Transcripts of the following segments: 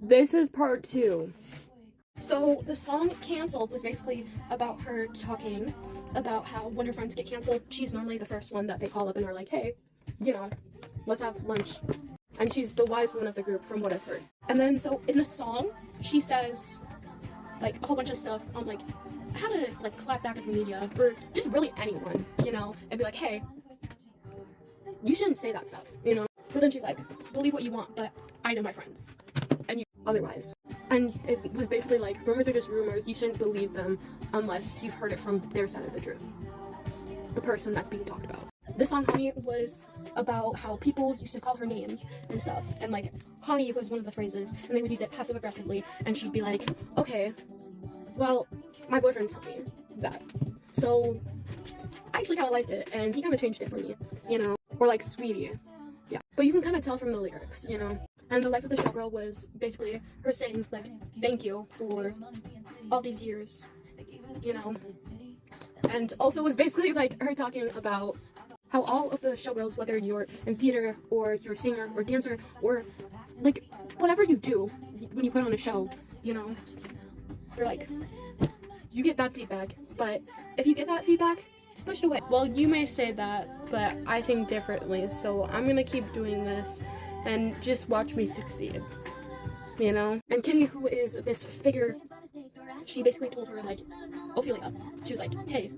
This is part 2. So the song Cancelled was basically about her talking about how when her friends get canceled, she's normally the first one that they call up and are like, hey, you know, let's have lunch. And she's the wise one of the group from what I've heard. And then so in the song, she says like a whole bunch of stuff on like how to like clap back at the media or just really anyone, you know, and be like, hey, you shouldn't say that stuff, you know. But then she's like, believe what you want, but I know my friends and you otherwise. And it was basically like, rumors are just rumors, you shouldn't believe them unless you've heard it from their side of the truth, the person that's being talked about. This song Honey was about how people used to call her names and stuff, and like honey was one of the phrases, and they would use it passive aggressively, and she'd be like, okay, well, my boyfriend told me that, so I actually kind of liked it, and he kind of changed it for me, you know, or like sweetie, yeah, but you can kind of tell from the lyrics, you know. And the life of the showgirl was basically her saying like thank you for all these years, you know. And also was basically like her talking about how all of the showgirls, whether you're in theater or you're a singer or dancer or like whatever you do when you put on a show, you know, they're like, you get bad feedback, but if you get that feedback, just push it away. Well, you may say that, but I think differently, so I'm gonna keep doing this and just watch me succeed, you know? And Kitty, who is this figure, she basically told her, like, Ophelia, she was like, hey,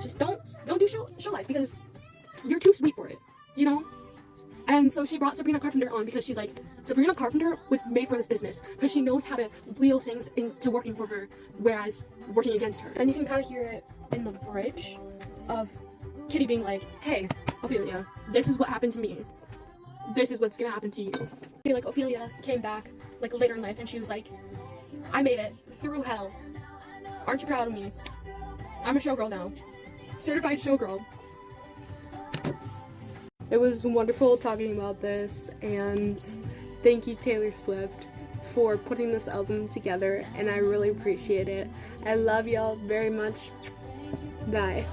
just don't do show life because you're too sweet for it, you know? And so she brought Sabrina Carpenter on because she's like, Sabrina Carpenter was made for this business because she knows how to wheel things into working for her, whereas working against her. And you can kind of hear it in the bridge of Kitty being like, hey, Ophelia, this is what happened to me. This is what's gonna happen to you. Like Ophelia came back like later in life and she was like, I made it through hell. Aren't you proud of me? I'm a showgirl now. Certified showgirl. It was wonderful talking about this, and thank you Taylor Swift for putting this album together, and I really appreciate it. I love y'all very much. Bye.